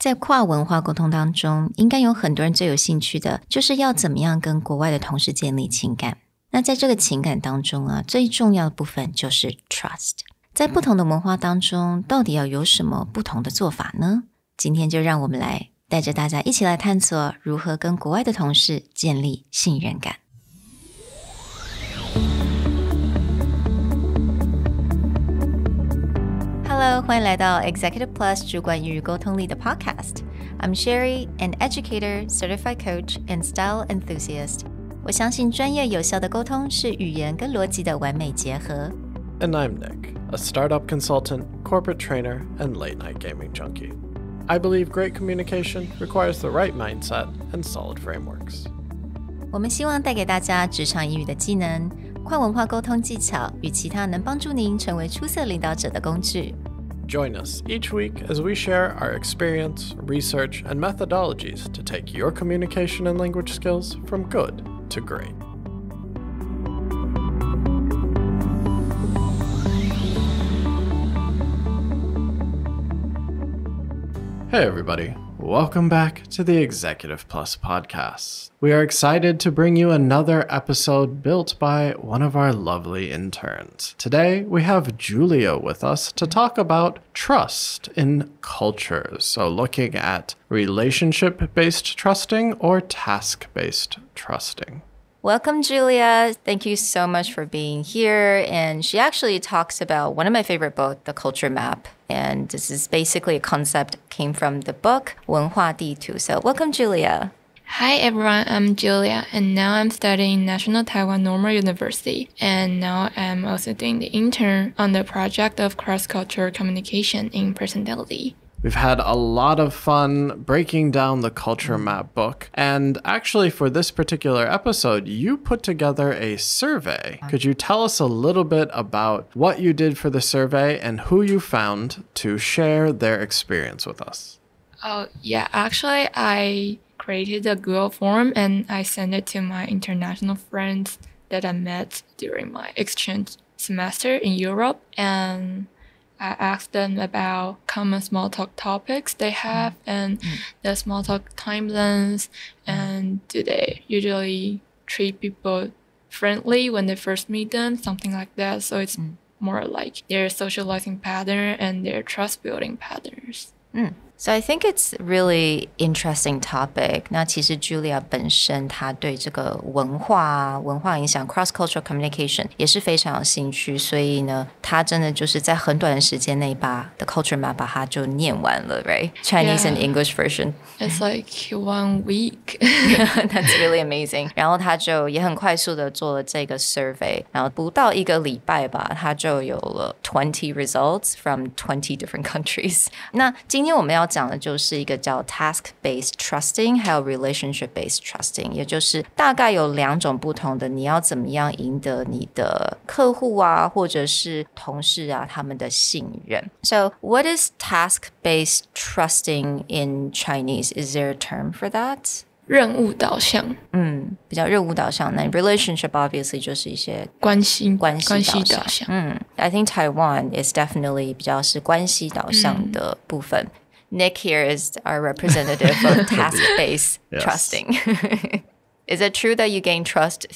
在跨文化沟通当中，应该有很多人最有兴趣的就是要怎么样跟国外的同事建立情感。那在这个情感当中啊，最重要的部分就是 trust。 在不同的文化当中，到底要有什么不同的做法呢？今天就让我们来带着大家一起来探索如何跟国外的同事建立信任感。Hello， 欢迎来到 Executive Plus 主管与沟通力的 podcast。 I'm Sherry, an educator, certified coach, and style enthusiast。 我相信专业有效的沟通是语言跟逻辑的完美结合。 And I'm Nick, a startup consultant, corporate trainer, and late-night gaming junkie. I believe great communication requires the right mindset and solid frameworks. 我们希望带给大家职场英语的技能、跨文化沟通技巧与其他能帮助您成为出色领导者的工具。Join us each week as we share our experience, research, and methodologies to take your communication and language skills from good to great. Hey everybody, welcome back to the Executive Plus podcast. We are excited to bring you another episode built by one of our lovely interns. Today, we have Julia with us to talk about trust in cultures. So looking at relationship-based trusting or task-based trusting. Welcome, Julia. Thank you so much for being here. And she actually talks about one of my favorite books, The Culture Map. And this is basically a concept came from the book, 文化地图. So welcome, Julia. Hi everyone, I'm Julia, and now I'm studying National Taiwan Normal University. And now I'm also doing the intern on the project of cross-cultural communication in personality. We've had a lot of fun breaking down the Culture Map book. And actually, for this particular episode, you put together a survey. Could you tell us a little bit about what you did for the survey and who you found to share their experience with us? Oh, yeah. Actually, I created a Google form and I sent it to my international friends that I met during my exchange semester in Europe. And I asked them about common small talk topics they have and the small talk timelines, and do they usually treat people friendly when they first meet them, something like that. So it's more like their socializing pattern and their trust building patterns. So I think it's really interesting topic. 那其实 Julia 本身她对这个文化影响 cross-cultural communication 也是非常有兴趣，所以呢，她真的就是在很短的时间内把 The Culture Map 把它就念完了 right? Chinese and English version. It's like 1 week. That's really amazing. 然后她就也很快速的做了这个 survey, 然后不到1个礼拜吧，她就有了20 results from 20 different countries. 那今天我们要讲的就是一个叫 task-based trusting 还有 relationship-based trusting， 也就是大概有2种不同的，你要怎么样赢得你的客户啊或者是同事啊他们的信任。 So what is task-based trusting in Chinese? Is there a term for that? 任务导向。比较任务导向。那 relationship obviously 就是一些关系导向。I think Taiwan is definitely 比较是关系导向的部分。Nick here is our representative of task-based trusting. Is it true that you gain trust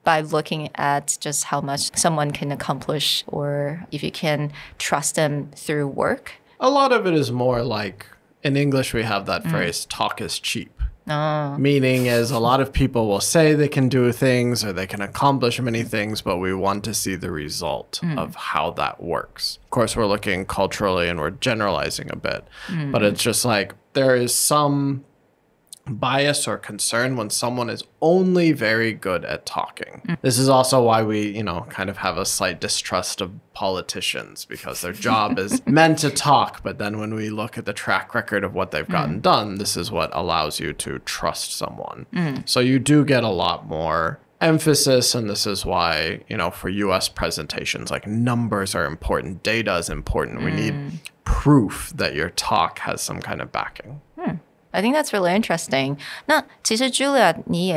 by looking at just how much someone can accomplish, or if you can trust them through work? A lot of it is more like, in English we have that phrase, talk is cheap. Meaning is a lot of people will say they can do things or they can accomplish many things, but we want to see the result of how that works. Of course, we're looking culturally and we're generalizing a bit, but it's just like there is some bias or concern when someone is only very good at talking. This is also why we, kind of have a slight distrust of politicians, because their job is meant to talk. But then when we look at the track record of what they've gotten done, this is what allows you to trust someone. So you do get a lot more emphasis, and this is why, for US presentations, like numbers are important, data is important. We need proof that your talk has some kind of backing. I think that's really interesting. 那其实 Julia 你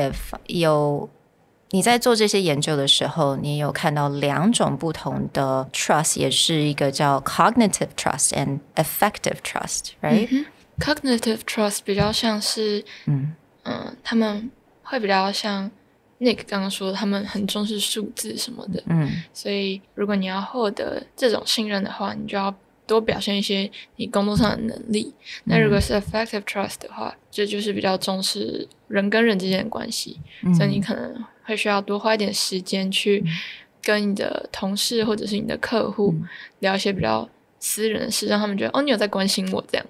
在做这些研究的时候，你有看到2种不同的 trust， 也是一个叫 cognitive trust and affective trust, right? cognitive trust 比较像是他们会比较像 Nick 刚刚说的他们很重视数字什么的所以如果你要获得这种信任的话你就要多表现一些你工作上的能力那如果是 affective trust 的话这就是比较重视人跟人之间的关系所以你可能会需要多花一点时间去跟你的同事或者是你的客户聊一些比较私人的事让他们觉得你有在关心我这样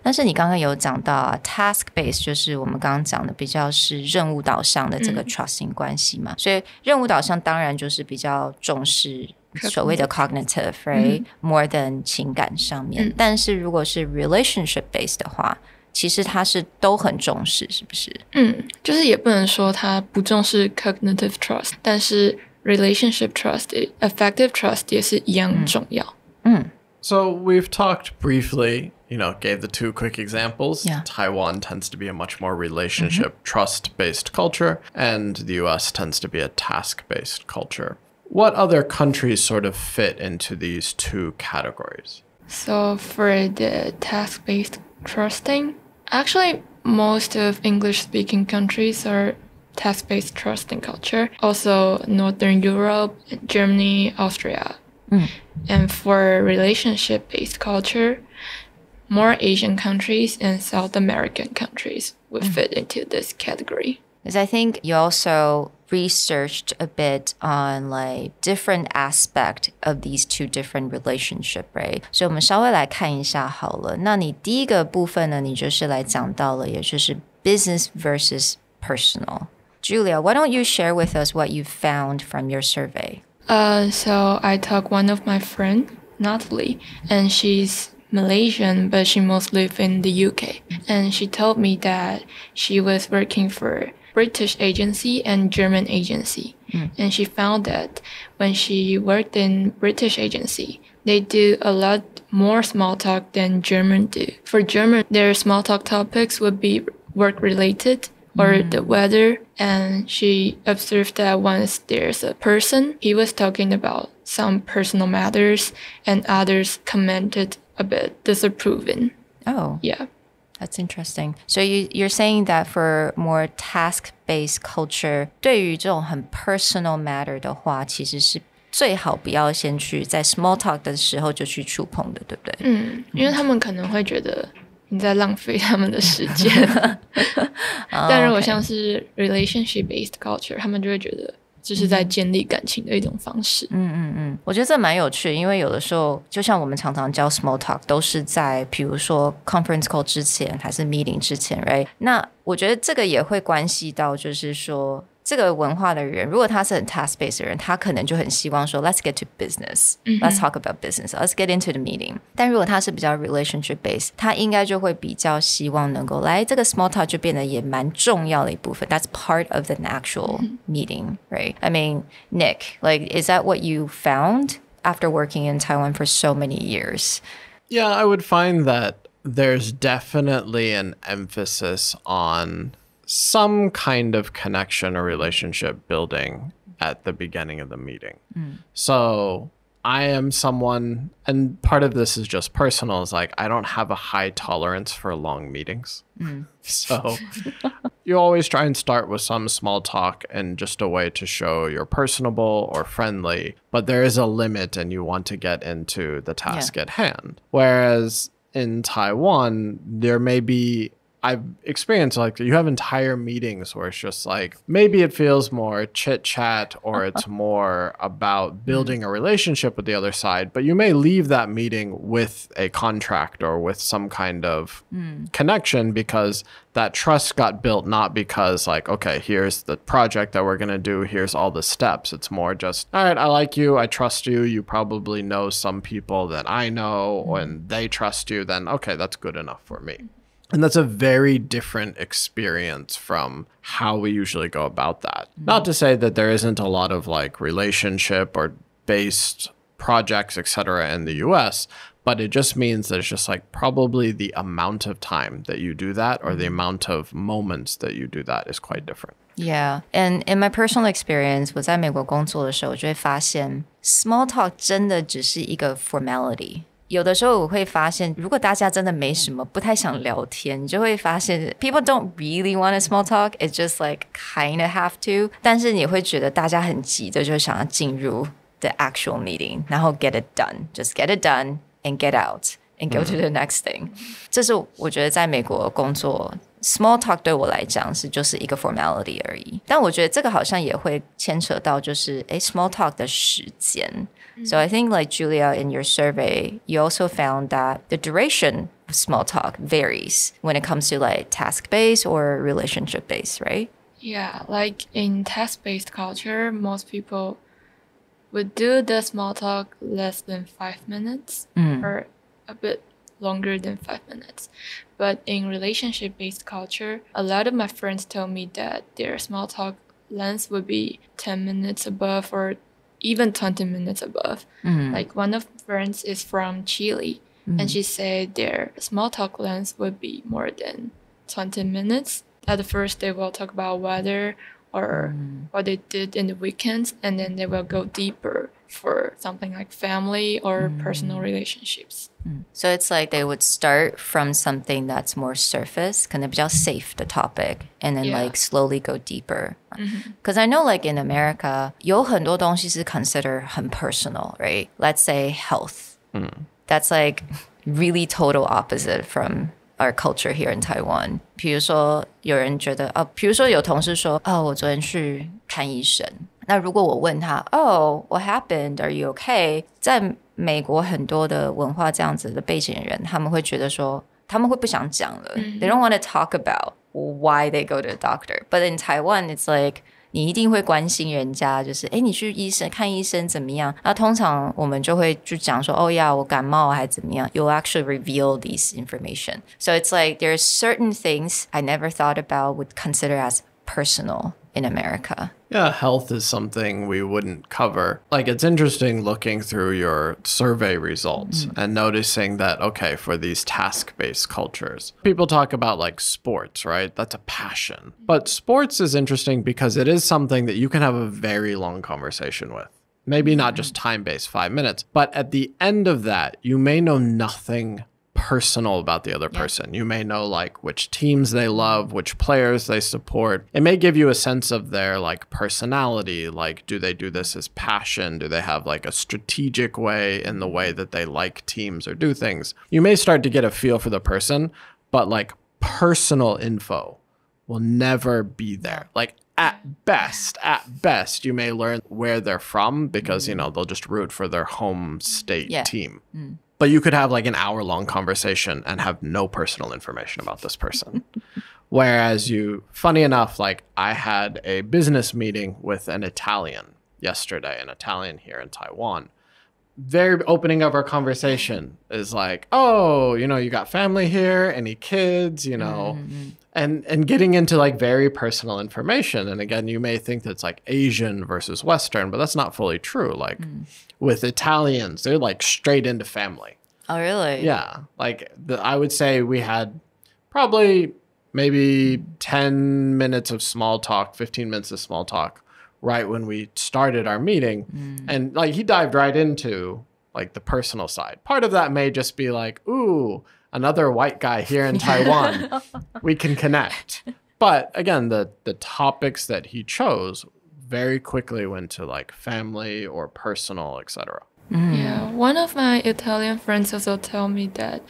但是你刚刚有讲到task based 就是我们刚刚讲的比较是任务导向的这个 trusting 关系嘛所以任务导向当然就是比较重视所谓的 cognitive right more than 情感上面但是如果是 relationship based 的话其实它是都很重视是不是就是也不能说它不重视 cognitive trust 但是 relationship trust affective trust 也是一样重要So we've talked briefly, gave the two quick examples. Yeah. Taiwan tends to be a much more relationship, trust-based culture, and the US tends to be a task-based culture. What other countries sort of fit into these two categories? So for the task-based trusting, actually most of English-speaking countries are task-based trusting culture. Also Northern Europe, Germany, Austria. And for relationship-based culture, more Asian countries and South American countries would fit into this category. Because I think you also researched a bit on like different aspect of these two different relationship, right? 所以我们稍微来看一下好了。那你第一个部分呢，你就是来讲到了，也就是 business versus personal. Julia, why don't you share with us what you found from your survey? So I talked one of my friends, Natalie, and she's Malaysian, but she mostly lives in the UK. And she told me that she was working for British agency and German agency. And she found that when she worked in British agency, they do a lot more small talk than German do. For German, their small talk topics would be work-related or the weather, and she observed that once there's a person, he was talking about some personal matters, and others commented a bit disapproving. Oh. Yeah. That's interesting. So you're saying that for more task-based culture, 对于这种很 personal matter 的话，其实是最好不要先去在 small talk 的时候就去触碰的，对不对？因为他们可能会觉得你在浪费他们的时间。但如果像是 relationship-based culture, 他们就会觉得这是在建立感情的一种方式。我觉得这蛮有趣的，因为有的时候就像我们常常教 small talk 都是在比如说 conference call 之前还是 meeting 之前 right? 那我觉得这个也会关系到就是说这个文化的人如果他是很 task based 的人他可能就很希望说 let's get to business let's talk about business let's get into the meeting 但如果他是比较 relationship based 他应该就会比较希望能够来这个 small talk 就变得也蛮重要的一部分 that's part of the actual meeting right I mean Nick like is that what you found after working in Taiwan for so many years? Yeah, I would find that there's definitely an emphasis on some kind of connection or relationship building at the beginning of the meeting. So I am someone, and part of this is just personal, is like I don't have a high tolerance for long meetings. So you always try and start with some small talk and just a way to show you're personable or friendly, but there is a limit and you want to get into the task at hand. Whereas in Taiwan, there may be I've experienced like you have entire meetings where it's just like maybe it feels more chit chat or it's more about building a relationship with the other side, but you may leave that meeting with a contract or with some kind of connection because that trust got built not because like, okay, here's the project that we're going to do. Here's all the steps. It's more just, all right, I like you. I trust you. You probably know some people that I know and they trust you. Then, okay, that's good enough for me. And that's a very different experience from how we usually go about that. Not to say that there isn't a lot of like relationship or based projects, etc. in the US, but it just means that it's just like probably the amount of time that you do that or the amount of moments that you do that is quite different. Yeah, and in my personal experience, 我在美国工作的时候，我就会发现 small talk 真的只是一个 formality. 有的时候我会发现，如果大家真的没什么，不太想聊天，你就会发现 people don't really want a small talk. It's just like kind of have to. 但是你会觉得大家很急的，就想要进入 the actual meeting, 然后 get it done. Just get it done and get out and go to the next thing. 这是我觉得在美国工作small talk 对我来讲就是一个 formality 而已，但我觉得这个好像也会牵扯到就是small talk 的时间。So I think like Julia, in your survey, you also found that the duration of small talk varies when it comes to like task-based or relationship-based, right? Yeah, like in task-based culture, most people would do the small talk less than 5 minutes or a bit longer than 5 minutes. But in relationship-based culture, a lot of my friends told me that their small talk length would be 10 minutes above or even 20 minutes above. Like one of my friends is from Chile, and she said their small talk length would be more than 20 minutes. At first, they will talk about weather or what they did in the weekends, and then they will go deeper for something like family or personal relationships. So it's like they would start from something that's more surface, 可能比较 safe 的 topic, and then like slowly go deeper. Because I know like in America, 有很多东西是 consider 很 personal, right? Let's say health. That's like really total opposite from our culture here in Taiwan. 比如说有人觉得比如说有同事说我昨天去看医生，那如果我问他what happened? Are you okay? 在美国很多的文化这样子的背景的人，他们会觉得说他们会不想讲了。They don't want to talk about why they go to the doctor. But in Taiwan, it's like 你一定会关心人家，就是你去看医生怎么样？那通常我们就会去讲说我感冒还怎么样。You'll actually reveal these information. So it's like there's certain things I never thought about would consider as personal in America. Yeah, health is something we wouldn't cover. Like, it's interesting looking through your survey results and noticing that, okay, for these task-based cultures, people talk about like sports, right? That's a passion. But sports is interesting because it is something that you can have a very long conversation with. Maybe not just time-based 5 minutes, but at the end of that, you may know nothing personal about the other person. You may know like which teams they love, which players they support. It may give you a sense of their like personality. Like, do they do this as passion? Do they have like a strategic way in the way that they like teams or do things? You may start to get a feel for the person, but like personal info will never be there. Like at best, you may learn where they're from because, you know, they'll just root for their home state team. But you could have like an hour-long conversation and have no personal information about this person. Whereas funny enough, like I had a business meeting with an Italian yesterday, an Italian here in Taiwan. Very opening of our conversation is like, you know, you got family here, any kids, you know, and getting into like very personal information. And again, you may think that's like Asian versus Western, but that's not fully true. Like with Italians, they're like straight into family. Oh, really? Yeah. Like I would say we had probably maybe 10 minutes of small talk, 15 minutes of small talk right when we started our meeting. And like he dived right into like the personal side. Part of that may just be like, ooh, another white guy here in Taiwan. We can connect. But again, the topics that he chose very quickly went to like family or personal, etc. Yeah, one of my Italian friends also told me that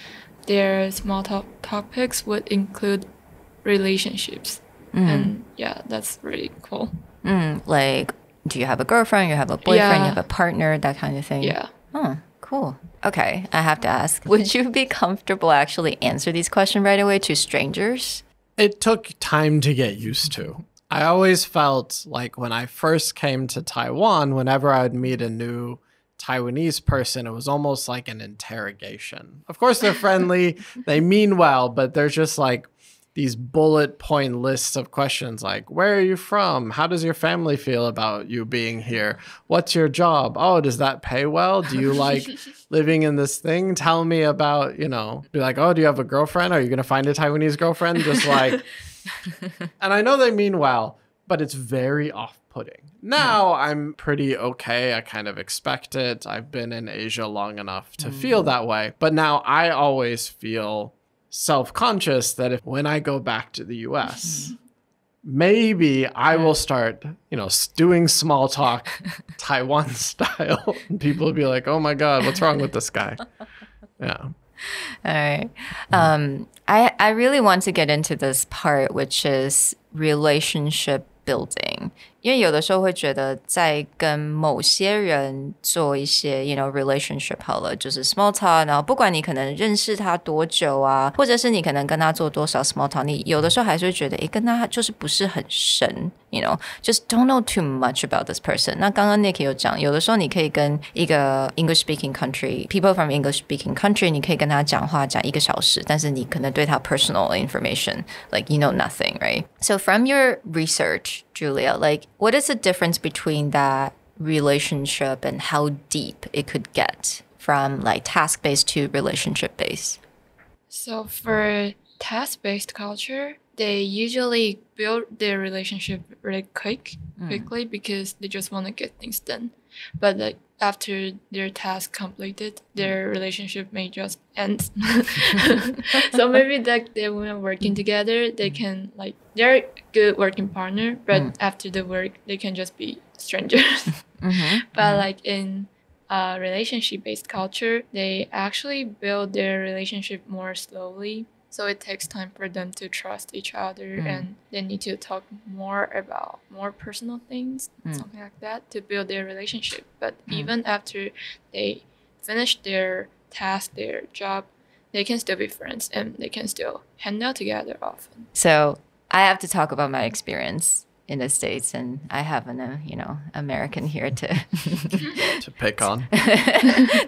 their small talk topics would include relationships. And yeah, that's really cool. Like, do you have a girlfriend? You have a boyfriend? You have a partner? That kind of thing? Yeah. Oh, cool. Okay, I have to ask, would you be comfortable actually answer these questions right away to strangers? It took time to get used to. I always felt like when I first came to Taiwan, whenever I would meet a new Taiwanese person, it was almost like an interrogation. Of course, they're friendly, they mean well, but there's just like these bullet point lists of questions like, where are you from? How does your family feel about you being here? What's your job? Oh, does that pay well? Do you like living in this thing? Tell me about, you know, be like, oh, do you have a girlfriend? Are you going to find a Taiwanese girlfriend? Just like, and I know they mean well, but it's very off-putting. Now I'm pretty okay. I kind of expect it. I've been in Asia long enough to feel that way. But now I always feel self-conscious that when I go back to the US, maybe I will start, doing small talk Taiwan style. And people will be like, oh my God, what's wrong with this guy? Yeah. All right. I really want to get into this part, which is relationship building. 因为有的时候会觉得在跟某些人做一些 relationship 好了，就是 small talk， 然后不管你可能认识他多久啊，或者是你可能跟他做多少 small talk， 你有的时候还是会觉得跟他就是不是很深 just don't know too much about this person。 那刚刚 Nick 有讲，有的时候你可以跟一个 English speaking country people from English speaking country， 你可以跟他讲话讲1个小时，但是你可能对他 personal information like you know nothing, right? So from your research, Julia, like what is the difference between that relationship and how deep it could get from like task-based to relationship-based? So for task-based culture, they usually build their relationship really quickly because they just want to get things done. But like after their task completed, their relationship may just end. So maybe like they when working together, they can like they're a good working partner, but after the work, they can just be strangers. But like in relationship-based culture, they actually build their relationship more slowly. So it takes time for them to trust each other and they need to talk more about more personal things, something like that, to build their relationship. But even after they finish their task, their job, they can still be friends and they can still hang out together often. So I have to talk about my experience in the States, and I have an American here to to pick on.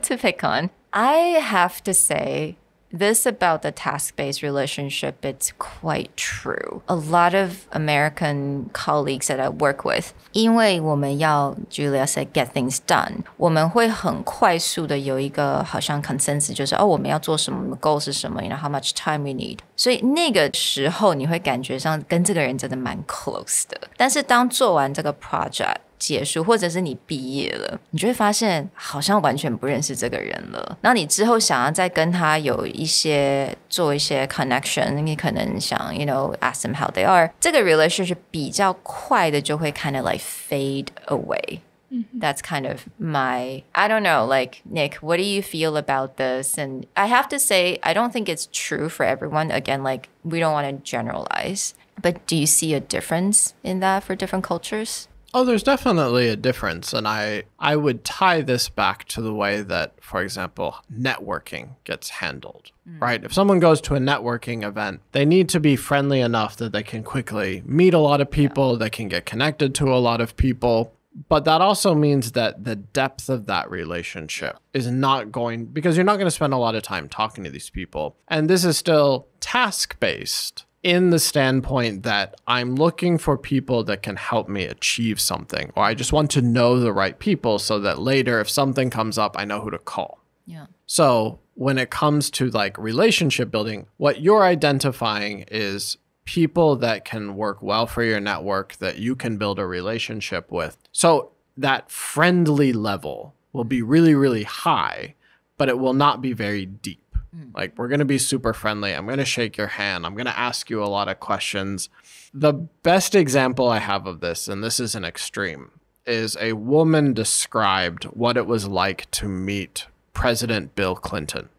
To pick on. I have to say this about the task-based relationship, it's quite true. A lot of American colleagues that I work with, 因为我们要 Julia said get things done, 我们会很快速的有一个好像 consensus 就是我们要做什么，我们 goal 是什么 how much time we need. 所以那个时候你会感觉上跟这个人真的蛮 close 的。但是当做完这个 project结束，或者是你毕业了，你就会发现好像完全不认识这个人了。然后你之后想要再跟他有做一些 connection， 你可能想 ask them how they are， 这个 relationship 比较快的就会 kind of like fade away. That's kind of I don't know, like Nick, what do you feel about this? And I have to say, I don't think it's true for everyone. Again, like we don't want to generalize, but do you see a difference in that for different cultures? Oh, there's definitely a difference. And I would tie this back to the way that, for example, networking gets handled, right? If someone goes to a networking event, they need to be friendly enough that they can quickly meet a lot of people, they can get connected to a lot of people. But that also means that the depth of that relationship is not going, because you're not going to spend a lot of time talking to these people. And this is still task-based. In the standpoint that I'm looking for people that can help me achieve something, or I just want to know the right people so that later if something comes up, I know who to call. Yeah. So when it comes to like relationship building, what you're identifying is people that can work well for your network, that you can build a relationship with. So that friendly level will be really, really high, but it will not be very deep. Like, we're going to be super friendly. I'm going to shake your hand. I'm going to ask you a lot of questions. The best example I have of this, and this is an extreme, is a woman described what it was like to meet President Bill Clinton.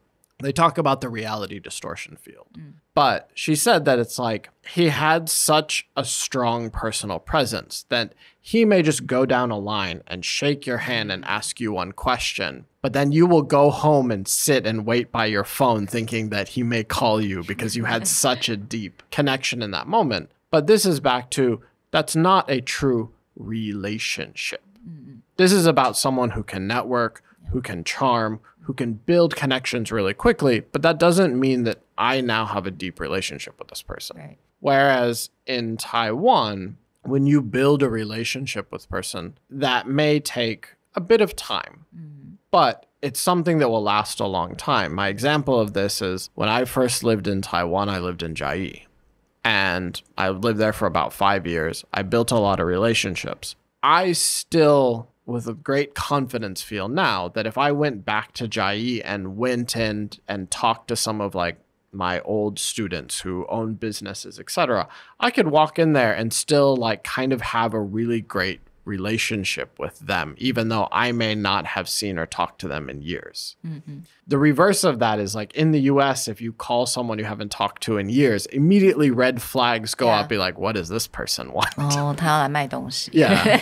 They talk about the reality distortion field. But she said that it's like he had such a strong personal presence that he may just go down a line and shake your hand and ask you one question, but then you will go home and sit and wait by your phone thinking that he may call you because you had such a deep connection in that moment. But this is back to, that's not a true relationship. This is about someone who can network, who can charm, who can build connections really quickly, but that doesn't mean that I now have a deep relationship with this person. Right. Whereas in Taiwan, when you build a relationship with a person, that may take a bit of time, but it's something that will last a long time. My example of this is when I first lived in Taiwan, I lived in Chiayi. and I lived there for about 5 years. I built a lot of relationships. I still, with a great confidence, feel now that if I went back to Chiayi and went in and talked to some of like my old students who own businesses, etc., I could walk in there and still like kind of have a really great relationship with them, even though I may not have seen or talked to them in years. The reverse of that is like in the US, if you call someone you haven't talked to in years, immediately red flags go up, be like, what does this person want? 他要来卖东西 Yeah.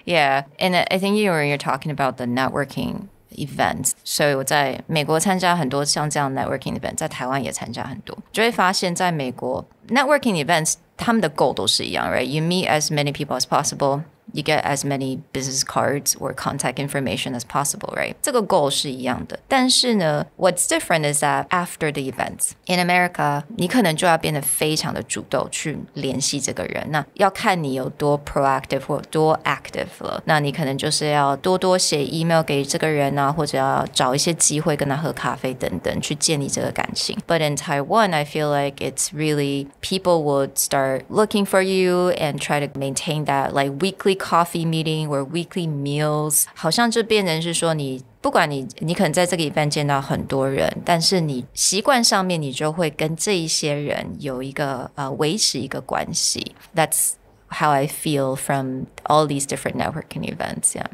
Yeah, and I think you're talking about the networking events. 所以我在美国参加很多像这样 networking event， 在台湾也参加很多，就会发现在美国 networking events 他们的 goal 都是一样 right? You meet as many people as possible. You get as many business cards or contact information as possible, right? 这个 goal 是一样的。但是呢 what's different is that after the events, in America, 你可能就要变得非常的主动去联系这个人。那要看你有多 proactive 或多 active 了。那你可能就是要多多写 email 给这个人啊，或者要找一些机会跟他喝咖啡等等，去建立这个感情。But in Taiwan, I feel like it's really people would start looking for you and try to maintain that like weekly coffee meeting or weekly meals. 好像就变成是说你不管你可能在这个 event 见到很多人，但是你习惯上面你就会跟这一些人有一个维持一个关系。That's how I feel from all these different networking events. Yeah.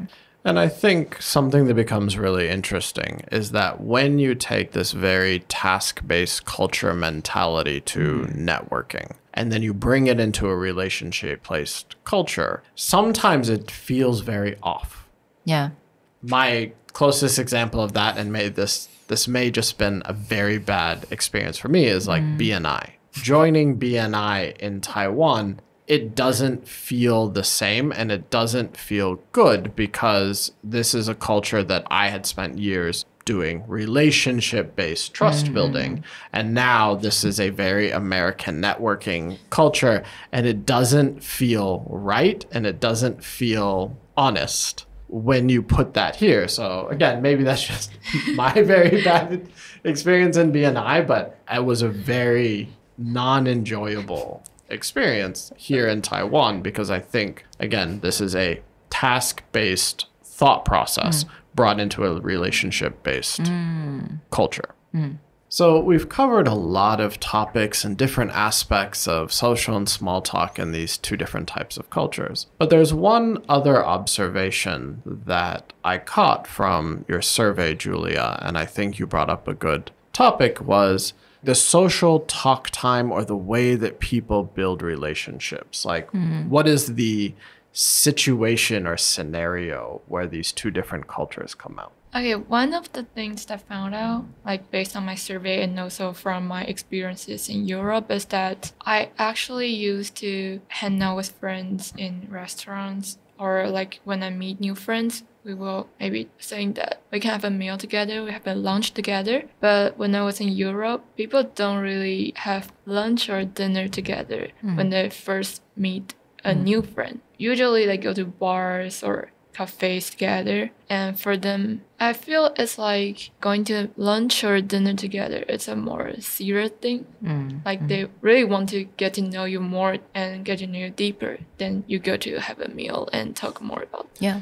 And I think something that becomes really interesting is that when you take this very task-based culture mentality to networking, and then you bring it into a relationship-based culture, sometimes it feels very off. Yeah. My closest example of that, and this may just been a very bad experience for me, is like BNI. Joining BNI in Taiwan, it doesn't feel the same and it doesn't feel good because this is a culture that I had spent years doing relationship-based trust building. And now this is a very American networking culture and it doesn't feel right and it doesn't feel honest when you put that here. So again, maybe that's just my very bad experience in BNI, but it was a very non-enjoyable experience here in Taiwan because I think, again, this is a task-based thought process brought into a relationship-based culture. So we've covered a lot of topics and different aspects of social and small talk in these two different types of cultures. But there's one other observation that I caught from your survey, Julia, and I think you brought up a good topic, was the social talk time or the way that people build relationships. Like, what is the situation or scenario where these two different cultures come out? Okay, one of the things that I found out, like based on my survey and also from my experiences in Europe, is that I actually used to hang out with friends in restaurants, or like when I meet new friends, we will maybe saying that we can have a meal together, we have a lunch together. But when I was in Europe, people don't really have lunch or dinner together when they first meet a new friend. Usually they go to bars or cafes together, and for them I feel it's like going to lunch or dinner together. It's a more serious thing. Like they really want to get to know you more and get to know you deeper than you go to have a meal and talk more about. Yeah.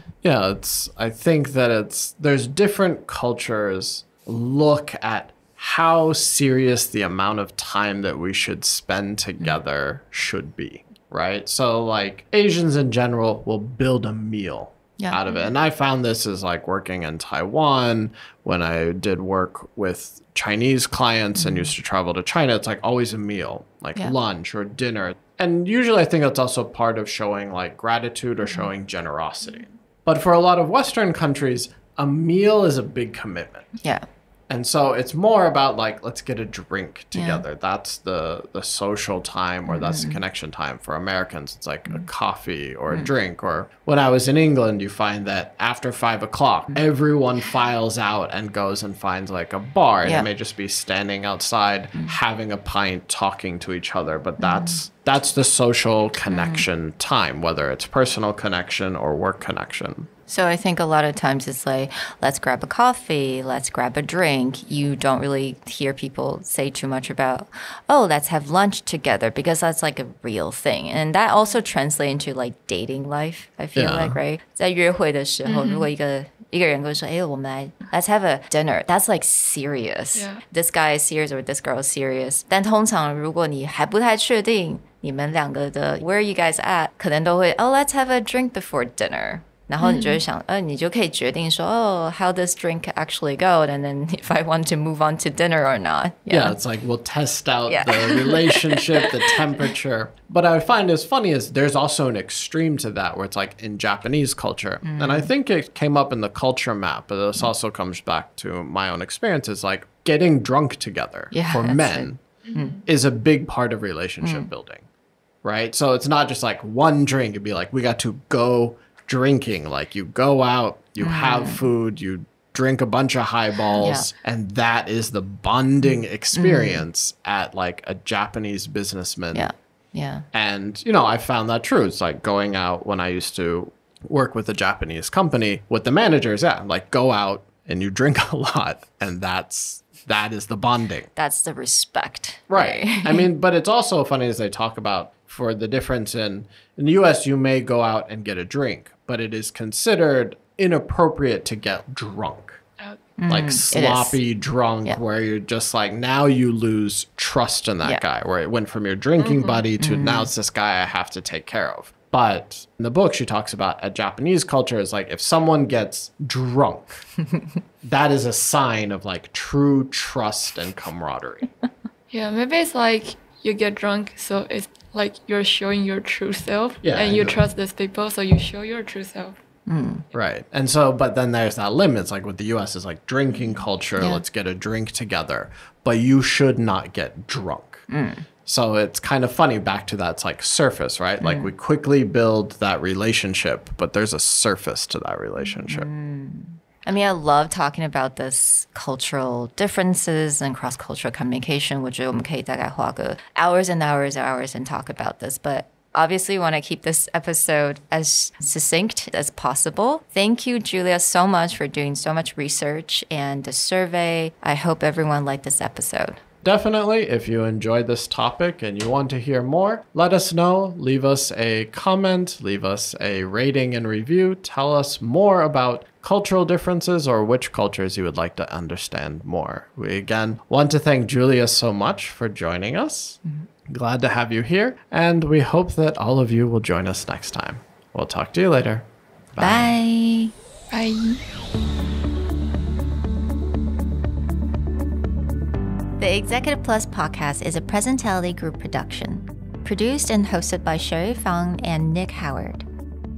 I think that there's different cultures look at how serious the amount of time that we should spend together should be, right? So like Asians in general will build a meal out of it. And I found this as like working in Taiwan when I did work with Chinese clients and used to travel to China. It's like always a meal, like lunch or dinner. And usually I think that's also part of showing like gratitude or showing generosity. But for a lot of Western countries, a meal is a big commitment. Yeah. And so it's more about like, let's get a drink together. That's the social time, or that's the connection time. For Americans, it's like a coffee or a drink. Or when I was in England, you find that after 5 o'clock, everyone files out and goes and finds like a bar. And it may just be standing outside, having a pint, talking to each other. But that's the social connection time, whether it's personal connection or work connection. So I think a lot of times it's like, let's grab a coffee, let's grab a drink. You don't really hear people say too much about, oh, let's have lunch together, because that's like a real thing. And that also translates into like dating life, I feel like, right? 在约会的时候，如果一个人会说，我们来 let's have a dinner. That's like serious. Yeah. This guy is serious or this girl is serious. 但通常如果你还不太确定你们两个的 where are you guys at, 可能都会 let's have a drink before dinner. 然后你就会想，你就可以决定说how this drink actually go, and then if I want to move on to dinner or not. Yeah, it's like we'll test out the relationship, the temperature. But I find is funny is there's also an extreme to that where it's like in Japanese culture. And I think it came up in the culture map, but this also comes back to my own experiences, like getting drunk together for men is a big part of relationship building, right? So it's not just like one drink. It'd be like, we got to go drinking, like you go out, you have food, you drink a bunch of highballs, and that is the bonding experience at like a Japanese businessman. Yeah. And, you know, I found that true. It's like going out when I used to work with a Japanese company with the managers, like go out and you drink a lot, and that is the bonding. That's the respect. Right. I mean, but it's also funny as they talk about for the difference in the US, you may go out and get a drink, but it is considered inappropriate to get drunk. Like sloppy drunk, where you're just like, now you lose trust in that guy, where it went from your drinking buddy to now it's this guy I have to take care of. But in the book, she talks about a Japanese culture is like, if someone gets drunk, that is a sign of like true trust and camaraderie. Yeah, maybe it's like you get drunk, so it's like you're showing your true self, Yeah, and you trust these people, so you show your true self. Right. And so, but then there's that limit. It's like with the US, is like drinking culture, let's get a drink together, but you should not get drunk. So it's kind of funny back to that. It's like surface, right? Like we quickly build that relationship, but there's a surface to that relationship. I mean, I love talking about this cultural differences and cross-cultural communication, 我觉得我们可以大概花个 hours and hours and hours and talk about this. But obviously, we want to keep this episode as succinct as possible. Thank you, Julia, so much for doing so much research and the survey. I hope everyone liked this episode. Definitely, if you enjoyed this topic and you want to hear more, let us know. Leave us a comment, leave us a rating and review. Tell us more about cultural differences or which cultures you would like to understand more. We again want to thank Julia so much for joining us. Glad to have you here, and we hope that all of you will join us next time. We'll talk to you later. Bye. Bye. The Executive Plus podcast is a Presentality Group production, produced and hosted by Sherry Fang and Nick Howard.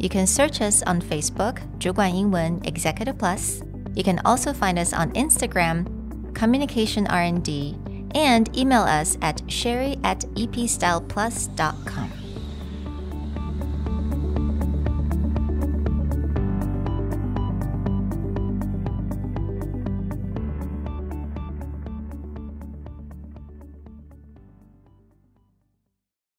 You can search us on Facebook, 主管英文 Executive Plus. You can also find us on Instagram, Communication R&D, and email us at sherry@epstyleplus.com.